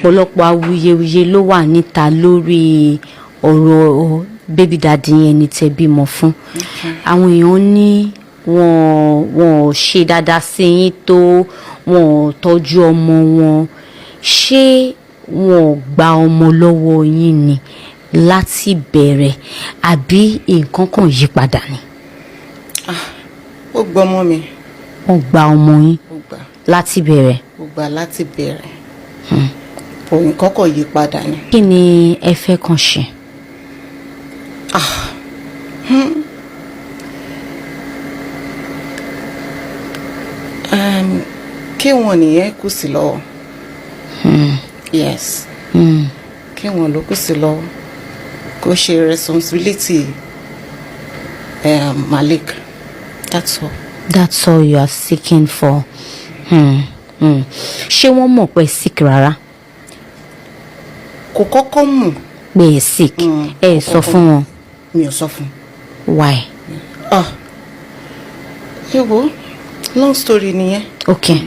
ọ̀pọ̀lọpọ̀ awuyewuye ló wà níta lórí ọ̀rọ̀ baby daddy yẹn ní tẹ́ bímọ fún. Àwọn èèyàn ní wọn ò ṣe dáadáa sí yín tó, wọn ò tọ́jú ọmọ wọn. Ṣé wọn ò gba ọmọ lọ́wọ́ yín ni láti bẹ̀rẹ̀ àbí nǹkan kan yí padà ni? Ó gba ọmọ mi. Wọ́n gba ọmọ yín Ó gbà. láti bẹ̀rẹ̀. Ó gbà láti bẹ̀rẹ̀. Nǹkan kan yí padà ni. Kí ni ẹ fẹ́ kàn ṣe? Kí wọn nìyẹn kù sí lọ́wọ́. Yes. Kí wọn ló kù sí lọ́wọ́. Kó ṣe responsibility Malik. That's all. That's all you are seeking for. Ṣé wọ́n mọ̀ pé sick rárá? Kò kọ́kọ́ mọ̀. Pé sick. Ẹ sọ fún wọn. Mi ò sọ fún. Why? Ewo, long story nìyẹn. Okay.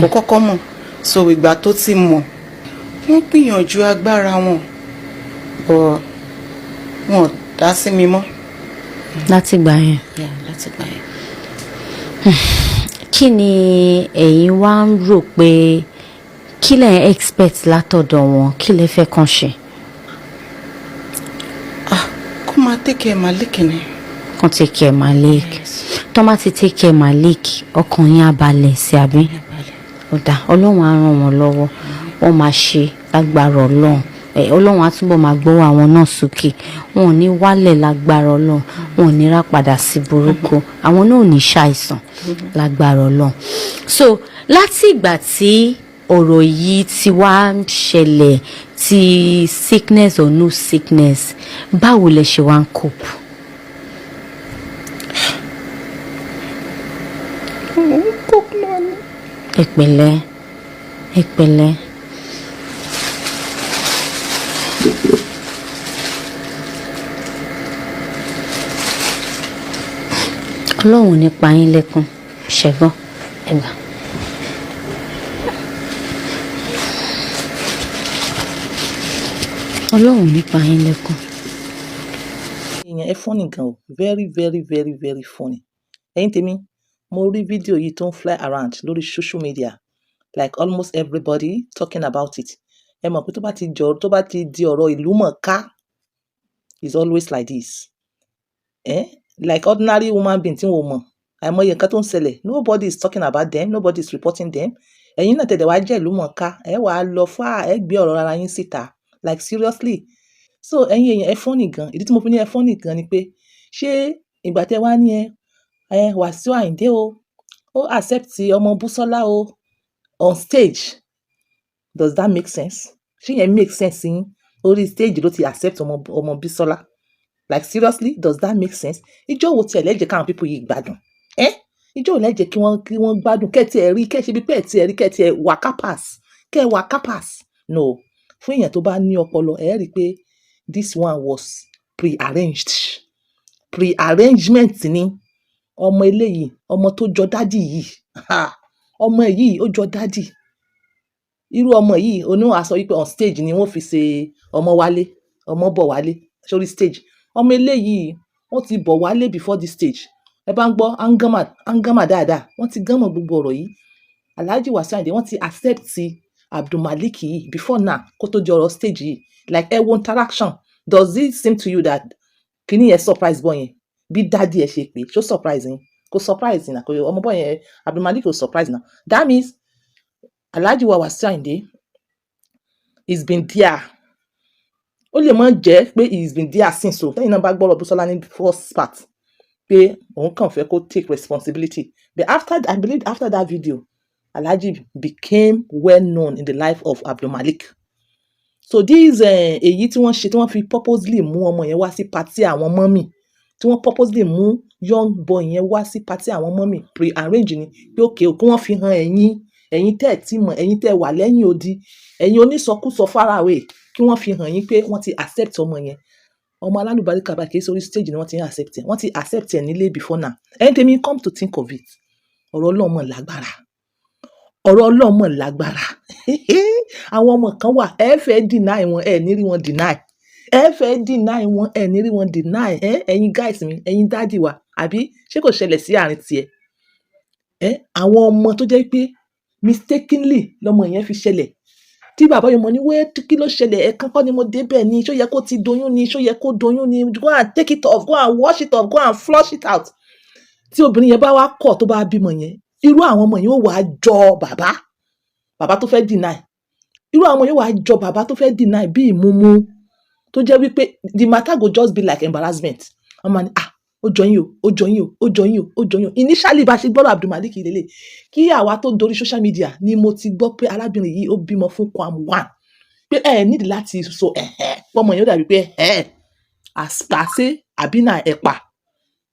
Kò kọ́kọ́ mọ̀. So ìgbà tó ti mọ̀, wọ́n gbìyànjú agbára wọn. But wọn ò dá sí mi mọ́. Láti gbà yẹn. Yeah, láti gbà yẹn. Kí ni ẹ̀yin wá ń rò pé kí lẹ̀ expect látọ̀dọ̀ wọn, kí lẹ̀ fẹ́ kàn ṣe? Kó máa take care Malik ni. Kàn take care Malik. Tó má ti take care Malik, ọkàn yín á balẹ̀ sí àbí? Ó dà, Ọlọ́run á ràn wọ́n lọ́wọ́. Wọ́n máa ṣe lágbára Ọlọ́run. Ọlọ́run á túbọ̀ máa gbọ́wọ́ àwọn náà sókè. Wọn ò ní wálẹ̀ lágbára Ọlọ́run. Wọn ò ní rá padà sí burúkú. Àwọn náà ò ní ṣàìsàn lágbára Ọlọ́run. So láti ìgbà tí ọ̀rọ̀ yìí ti wá ń ṣẹlẹ̀, ti sickness or no sickness, báwo lẹ ṣe wá ń cope? Ẹ pẹ̀lẹ́, ẹ pẹ̀lẹ́. Ọlọ́run ní pa yín lẹ́kún, ṣẹ́gbọ́n, ẹ gbà. Ọlọ́run ní pa yín lẹ́kún. Èèyàn ẹ funny gan o, very very very very funny. Ẹ̀yin tèmi, mo rí fídíò yìí tó ń fly around lórí social media, like almost everybody talking about it. Ẹ mọ̀ pé tó bá ti di ọ̀rọ̀ ìlú mọ̀ọ́ká, it's always like this. Like ordinary human being tí wọ́n mọ̀, àìmọye nǹkan tó ń ṣẹlẹ̀, nobody is talking about them, nobody is reporting them. Ẹ̀yin náà tẹ̀lé wá jẹ́ ìlú mọ̀ọ́ká, ẹ wàá lọ fà, ẹ gbé ọ̀rọ̀ ara yín síta, like seriously. So ẹ̀yin èèyàn ẹ funny gan, ìdí tí mo fi ní ẹ funny gan ni pé, ṣé ìgbà tẹ wá ní Wasiu Ayinde ó accept ọmọ Bùsọ́lá on stage, does that make sense? Ṣé yẹn make sense yín? Orí stage ló ti accept ọmọ Bùsọ́lá. Like seriously, does that make sense? Ìjọ wo tí ẹ lẹ́jẹ̀ káwọn people yìí gbádùn? Ìjọ wo lẹ́jẹ̀ kí wọ́n gbádùn? Kẹ́tì ẹ̀ rí, kẹ́ṣe bí pẹ́ẹ́tì ẹ̀ rí, kẹ́tì ẹ̀ wà kápás, kẹ́ wà kápás. No, fún èèyàn tó bá ní ọpọlọ, ẹ rí pé this one was pre-arrangement ni. Ọmọ eléyìí, ọmọ tó jọ dádì yìí, ọmọ yìí ó jọ dádì. Irú ọmọ yìí, oníwà sọ wípé on stage ni wọ́n fi ṣe ọmọ bọ̀ wálé sórí stage. Ọmọ eléyìí wọ́n ti bọ̀ wálé before the stage. Ẹ bá ń gbọ́ angama dáadáa, wọ́n ti gánmọ̀ gbogbo ọ̀rọ̀ yìí. Alhaji Wasiu Ayinde wọ́n ti accept Abdulmalik yìí before now kó tó di ọ̀rọ̀ stage yìí. Like ẹ wo interaction, does it seem to you that kìíní yẹn surprise boy yẹn bí daddy ẹ ṣe pé ṣó surprise yín? Kò surprise yín náà, kò ọmọ boy yẹn Abdulmalik kò surprise náà. That means Alhaji Wasiu Ayinde he's been there. Ó lè mọ̀ jẹ́ pé he's been there since so. Tẹ́yìn náà bá gbọ́rọ̀ Bùsọ́lá ní first part pé òun kàn fẹ́ kó take responsibility. But I believe after that video, Alhaji became well known in the life of Abdulmalik. So this èyí tí wọ́n ṣe tí wọ́n fi purposely mú ọmọ yẹn wá sí party àwọn mọ́mì, tí wọ́n purposely mú young boy yẹn wá sí party àwọn mọ́mì, pre-arrange ni pé okay kí wọ́n fi hàn ẹ̀yin tẹ́ ẹ̀ tí mọ̀, ẹ̀yin tẹ́ ẹ wà lẹ́yìn odi, ẹ̀yin onísọkúsọ faraway, kí wọ́n fi hàn yín pé wọ́n ti accept ọmọ yẹn. Ọmọ alálùbáríkà bá kìí sórí stage ni wọ́n ti accept ẹ̀, wọ́n ti accept ẹ̀ nílé before now. Ẹ̀yin tèmi, come to think of it, ọ̀rọ̀ Ọlọ́run mọ̀ lágbára. ọ̀rọ̀ Ọlọ́run mọ̀ lágbára. Àwọn ọmọ kan wà, ẹ fẹ́ deny wọn, ẹ ní rí wọn deny. Ẹ fẹ́ deny wọn, ẹ ní rí wọn deny. Ẹ̀yin guys mi, ẹ̀yin daddy wa, àbí ṣé kò ṣẹlẹ̀ sí àárín tiẹ̀? Àwọn ọmọ tó jẹ́ pé mistakenly lọmọ yẹn fi ṣẹlẹ̀. Tí bàbá yẹn mọ̀ ní kí ló ṣẹlẹ̀? Ẹ̀ẹ̀kan kọ́ ni mo dé bẹ̀ ni, ṣó yẹ kó ti doyún ni, ṣó yẹ kó doyún ni, go and take it off, go and wash it off, go and flush it out. Tí obìnrin yẹn bá wá kọ̀ tó bá bímọ yẹn, irú àwọn ọmọ yẹn ó wá jọ bàbá tó fẹ́ deny. Irú àwọn ọmọ yẹn ó wá jọ bàbá tó fẹ́ deny bí ìmúmú tó jẹ́ wípé the matter go just be like embarrassment. Wọ́n máa ní ó jọ yín o, ó jọ yín o, ó jọ yín o, ó jọ yín o. Initially bá ṣe gbọ́dọ̀ Abdulmalik lélẹ̀, kí àwa tó dorí social media ni mo ti gbọ́ pé arábìnrin yìí ó bímọ fún Kwam 1 pé need láti so ọmọ yẹn ó dàbí pé àṣẹ àbínà ẹ̀pà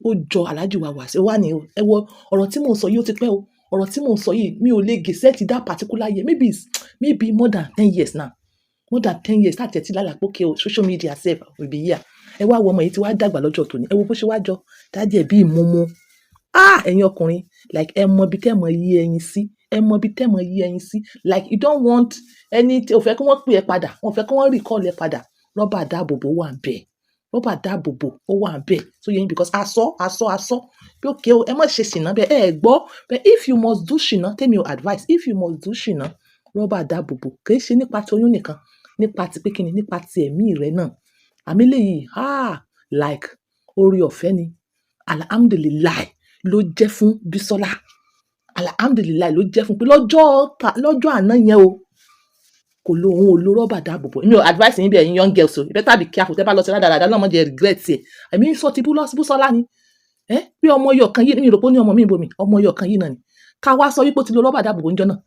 ó jọ Alhaji wa Wasiu wà ní o. Ẹ wo ọ̀rọ̀ tí mò ń sọ yìí ó ti pẹ́ o. Ọ̀rọ̀ tí mò ń sọ yìí mi ò lè gẹ̀sẹ́tì that particular year, maybe more than 10 years now. More than 10 years láti ẹ̀tí lálàpọ̀ okay o, social media sef will be here. Ẹ wá wo ọmọ yìí tí wàá dàgbà lọ́jọ́ tòní. Ẹ wo bó ṣe wá jọ dájú ẹ̀ bí ìmúmú. Ẹ̀yin ọkùnrin, like ẹ mọ ibi tẹ́ mọ yí ẹyin sí. Ẹ mọ ibi tẹ́ mọ yí ẹyin sí. Like you don't want ò fẹ́ kí wọ́n pè ẹ́ padà. Wọ́n fẹ́ kí wọ́n recall ẹ padà. Rọ́bà dáàbòbò wà ń bẹ̀. Rọ́bà dáàbòbò ó wà ń bẹ̀. So yẹn because asọ́. Bí okay o, ẹ má ṣe ṣìnà bẹ́ẹ̀. Ẹ gbọ́. But if you must do ṣìnà, tell me your advice. If you must do ṣìnà, rọ́bà dáàbòbò. Kì í ṣe nípa ti oyún nìkan. Nípa ti pé kíni, nípa ti ẹ̀mí rẹ náà. Àmì léyìí, like orí ọ̀fẹ́ ni. Alhamdulillah ló jẹ́ fún Bísọ́lá. Alhamdulillah ló jẹ́ fún pé lọ́jọ́ àná yẹn o. Òun ò lo rọ́bà dáàbòbò. Mi ò advice yín bí ẹ̀yin young girls o. You better be careful. Tẹ́ bá lọ sí dáadáa náà mọ̀ jẹ́ regret ẹ̀. Àmì sọ ti Bísọ́lá ni. Bí ọmọ ọyọ kan yìí, mi rò pé ó ní ọmọ mi ìbomi. Ọmọ ọyọ kan yìí náà ni. Ká wá sọ wípé ó ti lo rọ́bà dáàbòbò níjọ́ náà.